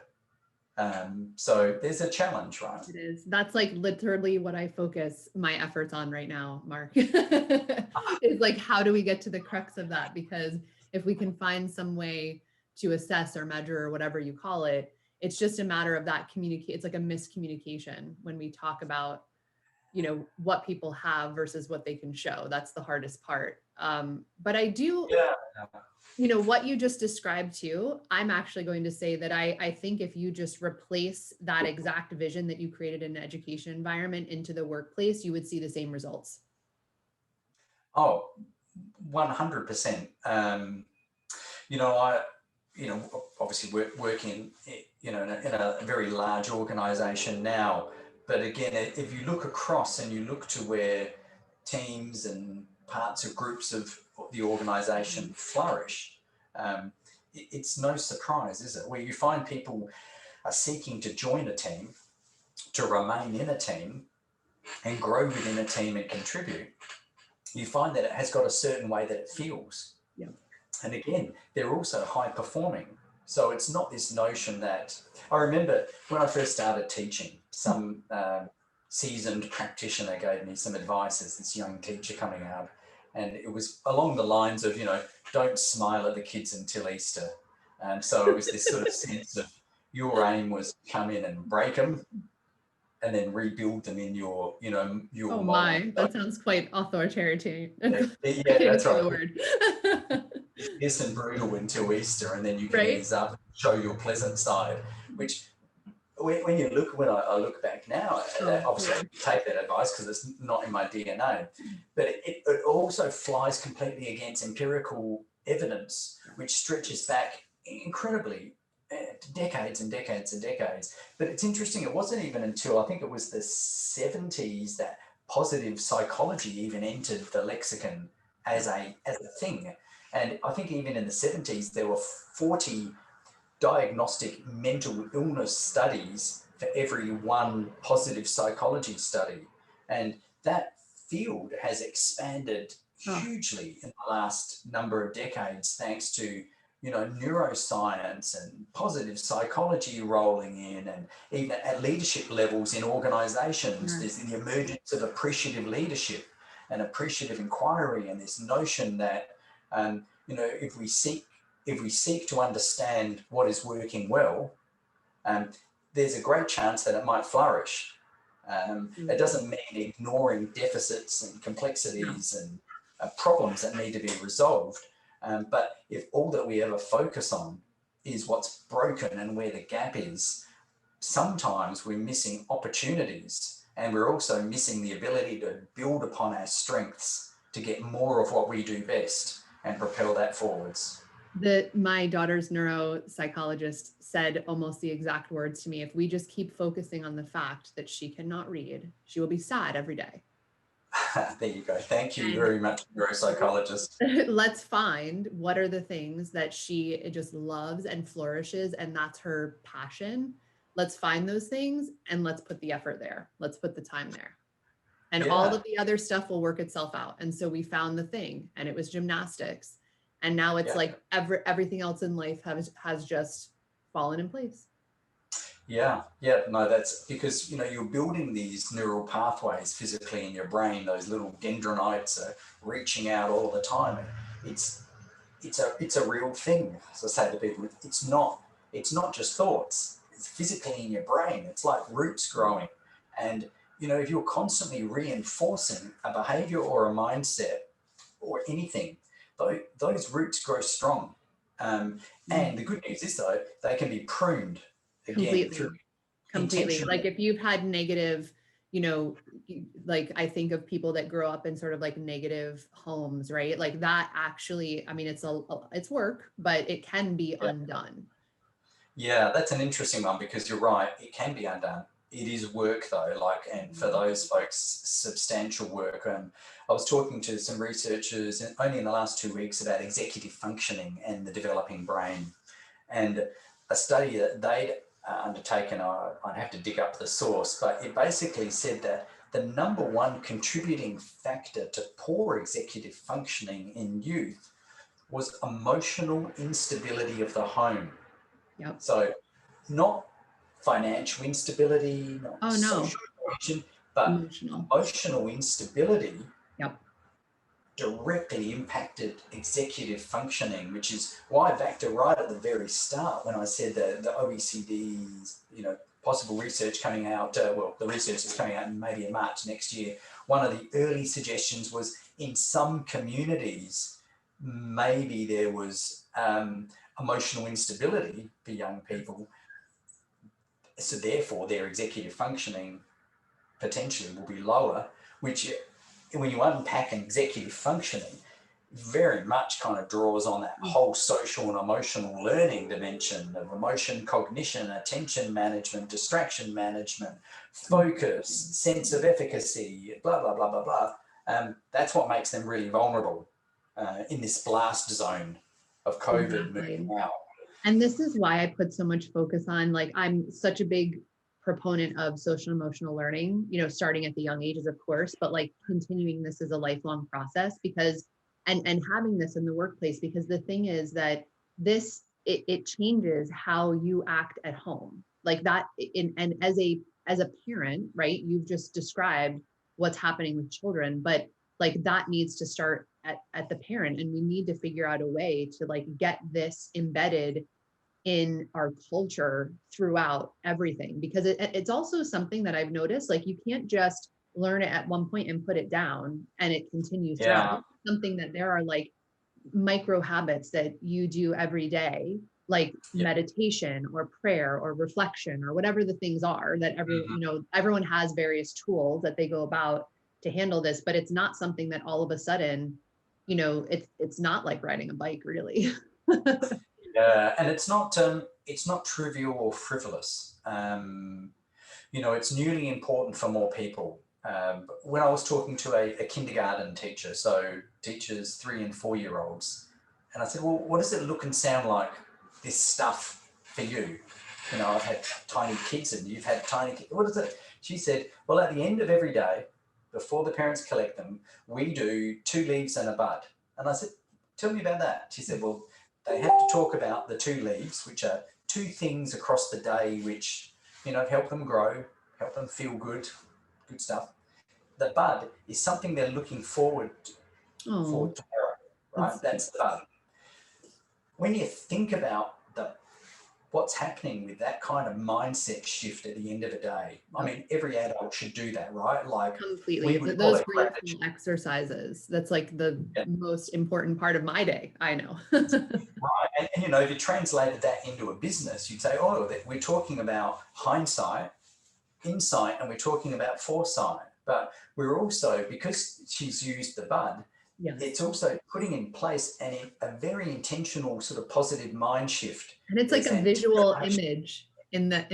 So there's a challenge, right? It is. That's like literally what I focus my efforts on right now, Mark. Is like, how do we get to the crux of that? Because if we can find some way to assess or measure or whatever you call it, it's just a matter of that communicate. It's like a miscommunication when we talk about, what people have versus what they can show. That's the hardest part. But I do, Yeah. what you just described too, I'm actually going to say that I think if you just replace that exact vision that you created in an education environment into the workplace, you would see the same results. Oh, 100%. I, obviously working, in a very large organization now. But again, if you look across and you look to where teams and parts of groups of the organization flourish, it's no surprise, is it? Where you find people are seeking to join a team, to remain in a team and grow within a team and contribute, you find that it has got a certain way that it feels. Yeah. And again, they're also high performing. So it's not this notion that, I remember when I first started teaching, some seasoned practitioner gave me some advice as this young teacher coming out. And it was along the lines of, don't smile at the kids until Easter. And so it was this sort of sense of your aim was to come in and break them and then rebuild them in your Oh mold. my, that sounds quite authoritarian. I Yeah, can't even that's say the right. word. Fierce and brutal until Easter, and then you can Right? ease up and show your pleasant side. Which, when I look back now, Oh, obviously yeah. I take that advice because it's not in my DNA, but it also flies completely against empirical evidence, which stretches back incredibly, decades and decades and decades. But it's interesting, it wasn't even until I think it was the 70s that positive psychology even entered the lexicon as a thing. And I think even in the 70s, there were 40 diagnostic mental illness studies for every one positive psychology study. And that field has expanded Oh, hugely in the last number of decades, thanks to neuroscience and positive psychology rolling in, and even at leadership levels in organizations, Yeah. there's the emergence of appreciative leadership and appreciative inquiry, and this notion that, if we seek to understand what is working well, um, there's a great chance that it might flourish. It doesn't mean ignoring deficits and No. complexities and problems that need to be resolved. But if all that we ever focus on is what's broken and where the gap is, sometimes we're missing opportunities, and we're also missing the ability to build upon our strengths to get more of what we do best and propel that forwards. My daughter's neuropsychologist said almost the exact words to me: if we just keep focusing on the fact that she cannot read, she will be sad every day. There you go. Thank you And very much, neuropsychologist. let's find what are the things that she just loves and flourishes, and that's her passion. Let's find those things and let's put the effort there. Let's put the time there. And all Yeah, of the other stuff will work itself out. And so we found the thing, and it was gymnastics. And now it's yeah. like everything else in life has just fallen in place. Yeah, yeah, no, that's because you're building these neural pathways physically in your brain. Those little dendrites are reaching out all the time. And it's a real thing. As I say to people, it's not just thoughts. It's physically in your brain. It's like roots growing, and if you're constantly reinforcing a behavior or a mindset or anything, those roots grow strong. And the good news is, though, they can be pruned again through Completely. intentional. Like if you've had negative, you know, like I think of people that grow up in sort of like negative homes, right? Like that actually, I mean, it's work, but it can be Yeah, undone. yeah, that's an interesting one because you're right. It can be undone. It is work though, and for those folks, substantial work. I was talking to some researchers only in the last 2 weeks about executive functioning and the developing brain, and a study that they'd undertaken. I'd have to dig up the source, but it basically said that the number one contributing factor to poor executive functioning in youth was emotional instability of the home. Yep. So, not financial instability, not Oh no. social cohesion, but Emotional. emotional instability Yep. directly impacted executive functioning, which is why back to right at the very start when I said the OECD's, possible research coming out, the research is coming out maybe in March next year. One of the early suggestions was in some communities, maybe there was emotional instability for young people. So therefore their executive functioning potentially will be lower, which when you unpack an executive functioning, very much kind of draws on that whole social and emotional learning dimension of emotion, cognition, attention management, distraction management, focus, sense of efficacy, blah, blah, blah, blah, blah. That's what makes them really vulnerable in this blast zone of COVID moving Exactly. out. And this is why I put so much focus on, like, I'm such a big proponent of social emotional learning, starting at the young ages, of course, but like continuing this as a lifelong process because, and having this in the workplace, because the thing is that it changes how you act at home. Like that and as a parent, right? You've just described what's happening with children, but like that needs to start at the parent, and we need to figure out a way to like get this embedded in our culture throughout everything, because it's also something that I've noticed, like you can't just learn it at one point and put it down and it continues throughout. Yeah. It's something that there are like micro habits that you do every day, like Yeah. meditation or prayer or reflection or whatever the things are that everyone has various tools that they go about to handle this, but it's not something that all of a sudden, it's not like riding a bike really. Yeah, and it's not trivial or frivolous. It's newly important for more people. When I was talking to a kindergarten teacher, so teachers 3 and 4 year olds, and I said, "Well, what does it look and sound like? This stuff for you? I've had tiny kids, and you've had tiny kids. What is it?" She said, "Well, at the end of every day, before the parents collect them, we do 2 leaves and a bud." And I said, "Tell me about that." She said, "Well, They have to talk about the two leaves, which are two things across the day which, help them grow, help them feel good stuff. The bud is something they're looking forward for Oh, tomorrow, right? That's the bud. When you think about what's happening with that kind of mindset shift at the end of the day, I mean, every adult should do that, right? Like completely. we would call Those it grateful exercises. That's like the most important part of my day. I know. right. And if you translated that into a business, you'd say, oh, we're talking about hindsight, insight, and we're talking about foresight. But we're also, because she's used the bud, Yes. it's also putting in place a very intentional sort of positive mind shift. And it's like a visual image in the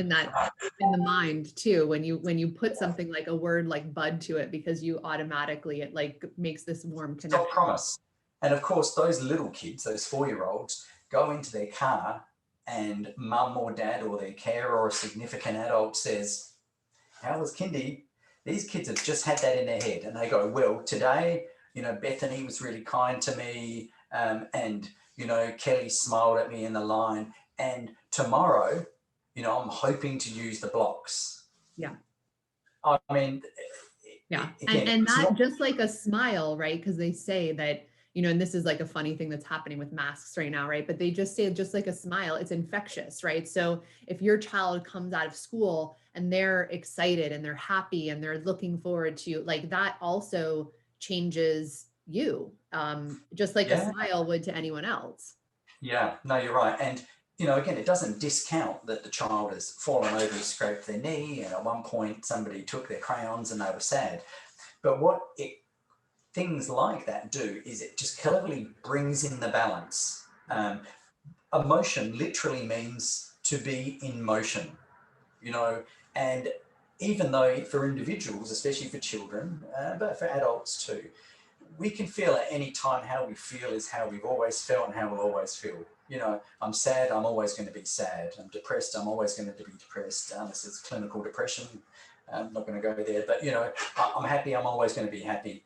mind too, when you put something like a word like bud to it, because you automatically, it like makes this warm connection. Promise. And of course, those little kids, those 4-year-olds, go into their car and mum or dad or their carer or a significant adult says, how was kindy? These kids have just had that in their head, and they go, well, today, Bethany was really kind to me, and, Kelly smiled at me in the line, and tomorrow, I'm hoping to use the blocks. Yeah. I mean, yeah. Again, and that just like a smile, right? Because they say that, and this is like a funny thing that's happening with masks right now, right? But they just say just like a smile, it's infectious, right? So if your child comes out of school and they're excited and they're happy and they're looking forward to, like, that also changes you, just like a smile would to anyone else. Yeah, no, you're right. And, again, it doesn't discount that the child has fallen over and scraped their knee, and at one point somebody took their crayons and they were sad. But what things like that do is it just cleverly brings in the balance. Emotion literally means to be in motion, and even though for individuals, especially for children, but for adults too, we can feel at any time how we feel is how we've always felt and how we'll always feel. I'm sad, I'm always going to be sad. I'm depressed, I'm always going to be depressed. This is clinical depression. I'm not going to go there, but, I'm happy, I'm always going to be happy.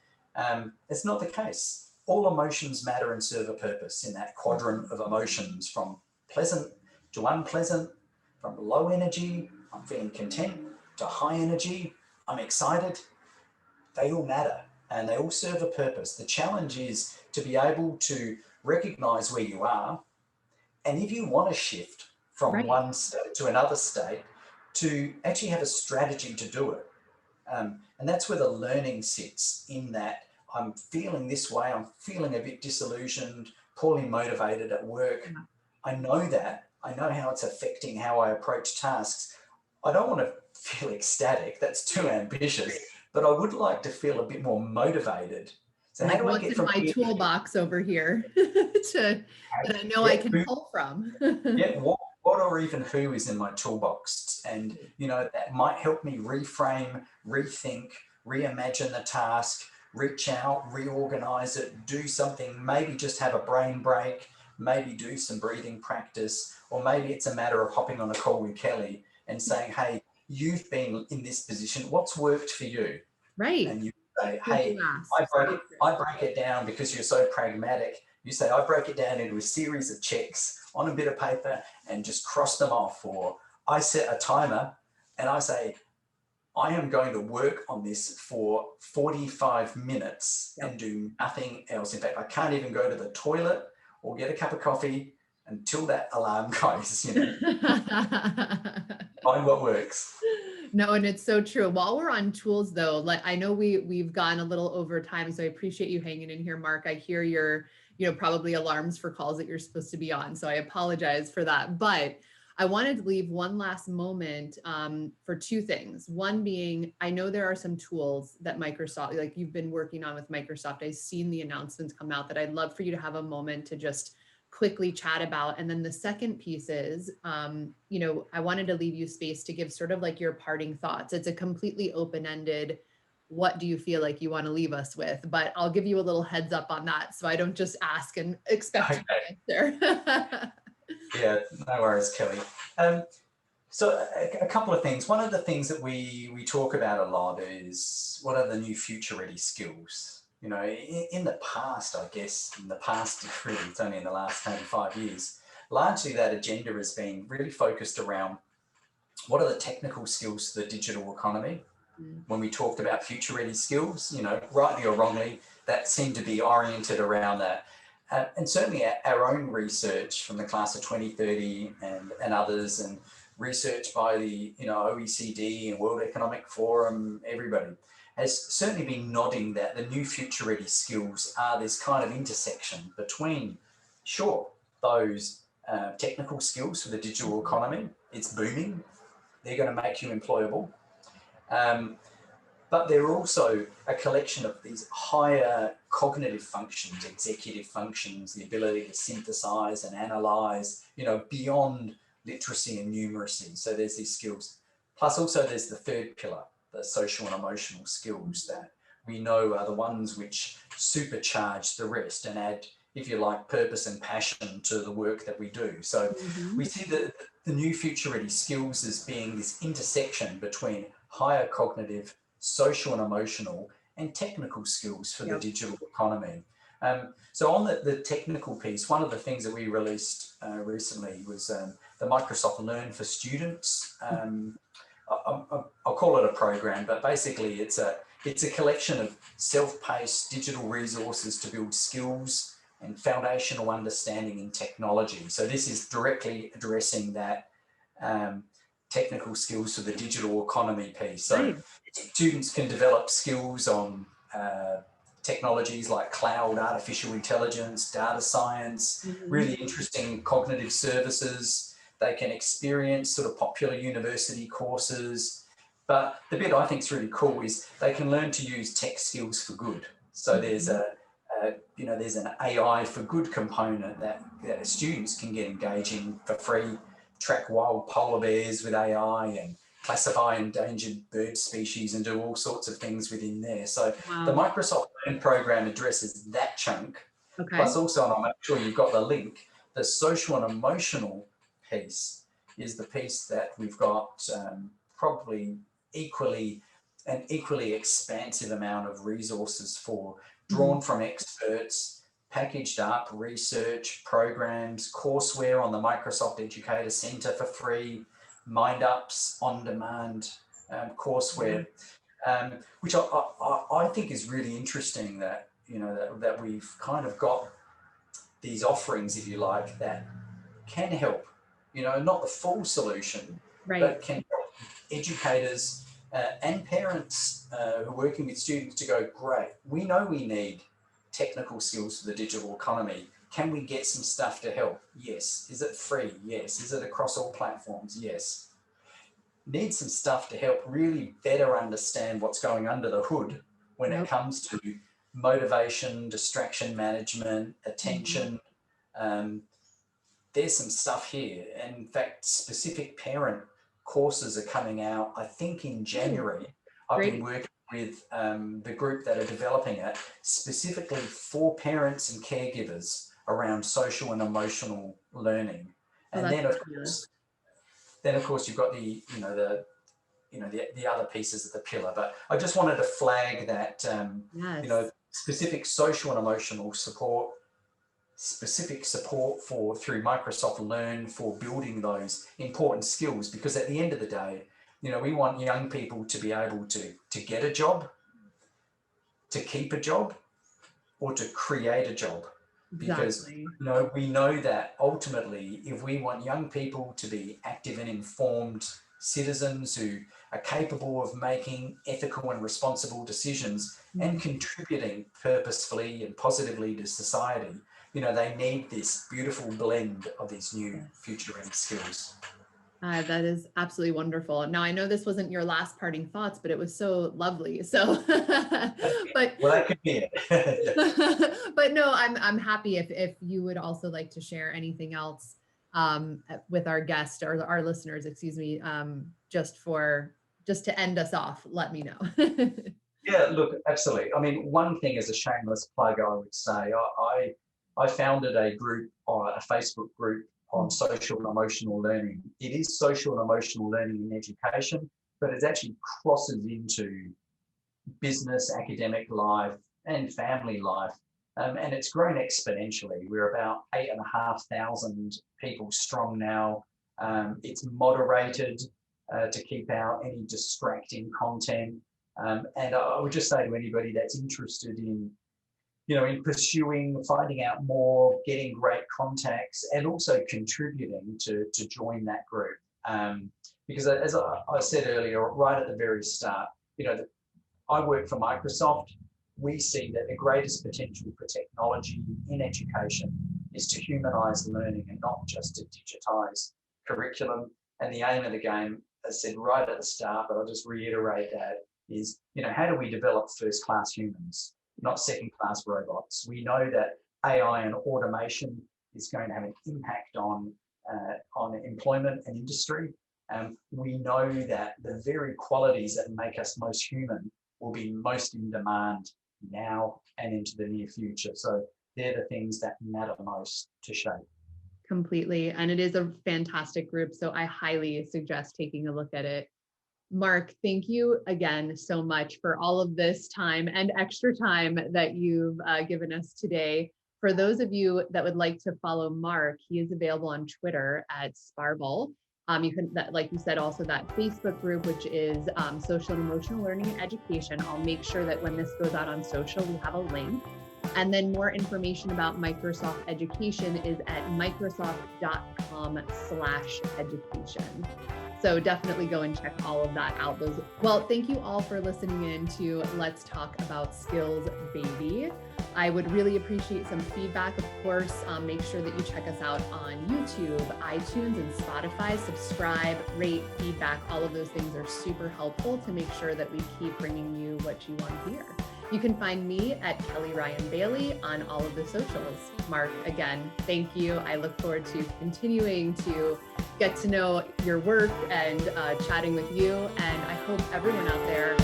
It's not the case. All emotions matter and serve a purpose in that quadrant of emotions, from pleasant to unpleasant, from low energy, I'm feeling content, to high energy, I'm excited. They all matter and they all serve a purpose. The challenge is to be able to recognize where you are, and if you want to shift from one state to another state, to actually have a strategy to do it. And that's where the learning sits, in that I'm feeling this way, I'm feeling a bit disillusioned, poorly motivated at work. I know that. I know how it's affecting how I approach tasks. I don't want to feel ecstatic. That's too ambitious. But I would like to feel a bit more motivated. So like, how do I what's get in from my toolbox over here that I know I can pull from? What or even who is in my toolbox? And, that might help me reframe, rethink, reimagine the task, reach out, reorganize it, do something, maybe just have a brain break, maybe do some breathing practice, or maybe it's a matter of hopping on a call with Kelly and saying, hey, you've been in this position, what's worked for you? Right. And you say, hey, I break it down, because you're so pragmatic. You say, I break it down into a series of checks on a bit of paper and just cross them off. Or I set a timer and I say, I am going to work on this for 45 minutes and do nothing else. In fact, I can't even go to the toilet or get a cup of coffee until that alarm goes, Find what works. No, and it's so true. While we're on tools though, like, I know we've gone a little over time, so I appreciate you hanging in here, Mark. I hear your, probably alarms for calls that you're supposed to be on. So I apologize for that. But I wanted to leave one last moment for two things. One being, I know there are some tools that Microsoft, like you've been working on with Microsoft. I've seen the announcements come out that I'd love for you to have a moment to just quickly chat about. And then the second piece is, I wanted to leave you space to give sort of like your parting thoughts. It's a completely open-ended, what do you feel like you want to leave us with? But I'll give you a little heads up on that, so I don't just ask and expect you to answer. Yeah, no worries, Kelly. So a couple of things. One of the things that we talk about a lot is, what are the new future ready skills? You know, in the past, I guess, really, it's only in the last maybe 5 years, largely that agenda has been really focused around what are the technical skills to the digital economy. When we talked about future ready skills, you know, rightly or wrongly, that seemed to be oriented around that. And certainly our own research from the class of 2030 and others, and research by the, you know, OECD and World Economic Forum, everybody, has certainly been nodding that the new future ready skills are this kind of intersection between, sure, those technical skills for the digital economy. It's booming. They're going to make you employable. But they're also a collection of these higher cognitive functions, executive functions, the ability to synthesize and analyze, you know, beyond literacy and numeracy. So there's these skills. Plus also there's the third pillar, the social and emotional skills that we know are the ones which supercharge the rest and add, if you like, purpose and passion to the work that we do. So we see the new future ready skills as being this intersection between higher cognitive, social and emotional, and technical skills for the digital economy. So on the technical piece, one of the things that we released recently was the Microsoft Learn for Students. I'll call it a program, but basically it's a collection of self-paced digital resources to build skills and foundational understanding in technology. So this is directly addressing that technical skills for the digital economy piece. So students can develop skills on technologies like cloud, artificial intelligence, data science, really interesting cognitive services. They can experience sort of popular university courses. But the bit I think is really cool is they can learn to use tech skills for good. So there's there's an AI for good component that students can get engaging for free, track wild polar bears with AI and classify endangered bird species and do all sorts of things within there. So the Microsoft Learn program addresses that chunk. Plus also, and I'll make sure you've got the link, the social and emotional piece is the piece that we've got probably equally expansive amount of resources for, drawn from experts, packaged up research, programs, courseware on the Microsoft Educator Center for free, MindUp's on-demand courseware, which I think is really interesting that, you know, that we've kind of got these offerings, if you like, that can help, you know, not the full solution, but can help educators and parents who are working with students to go, great, we know we need technical skills for the digital economy. Can we get some stuff to help? Yes. Is it free? Yes. Is it across all platforms? Yes. Need some stuff to help really better understand what's going under the hood when it comes to motivation, distraction management, attention. There's some stuff here. And in fact, specific parent courses are coming out, I think in January. I've been working with the group that are developing it specifically for parents and caregivers around social and emotional learning. And then of course you've got the other pieces of the pillar. But I just wanted to flag that specific social and emotional support, specific support through Microsoft Learn for building those important skills, because at the end of the day, you know, we want young people to be able to get a job, to keep a job, or to create a job. Because you know, we know that ultimately, if we want young people to be active and informed citizens who are capable of making ethical and responsible decisions and contributing purposefully and positively to society, you know, they need this beautiful blend of these new future-ready skills. That is absolutely wonderful. Now, I know this wasn't your last parting thoughts, but it was so lovely. So, but well, that could be it. But no, I'm happy if you would also like to share anything else with our guest or our listeners, excuse me, just to end us off. Let me know. Yeah, look, absolutely. I mean, one thing as a shameless plug, I would say, I founded a group, a Facebook group on social and emotional learning. It is social and emotional learning in education, but it actually crosses into business, academic life, and family life. And it's grown exponentially. We're about 8,500 people strong now. It's moderated to keep out any distracting content. And I would just say to anybody that's interested in, in pursuing, finding out more, getting great contacts, and also contributing to join that group. Because as I said earlier, right at the very start, I work for Microsoft. We see that the greatest potential for technology in education is to humanize learning and not just to digitize curriculum. And the aim of the game, as I said right at the start, but I'll just reiterate that, is, how do we develop first-class humans, not second-class robots? We know that AI and automation is going to have an impact on employment and industry. We know that the very qualities that make us most human will be most in demand now and into the near future. So they're the things that matter most to shape. Completely. And it is a fantastic group. So I highly suggest taking a look at it. Mark, thank you again so much for all of this time and extra time that you've given us today. For those of you that would like to follow Mark, he is available on Twitter at Sparvell. You can, like you said, also that Facebook group, which is Social and Emotional Learning and Education. I'll make sure that when this goes out on social, we have a link. And then more information about Microsoft Education is at microsoft.com/education. So definitely go and check all of that out. Well, thank you all for listening in to Let's Talk About Skills, Baby. I would really appreciate some feedback. Of course, make sure that you check us out on YouTube, iTunes, and Spotify. Subscribe, rate, feedback. All of those things are super helpful to make sure that we keep bringing you what you want to hear. You can find me at Kelly Ryan Bailey on all of the socials. Mark, again, thank you. I look forward to continuing to get to know your work and chatting with you. And I hope everyone out there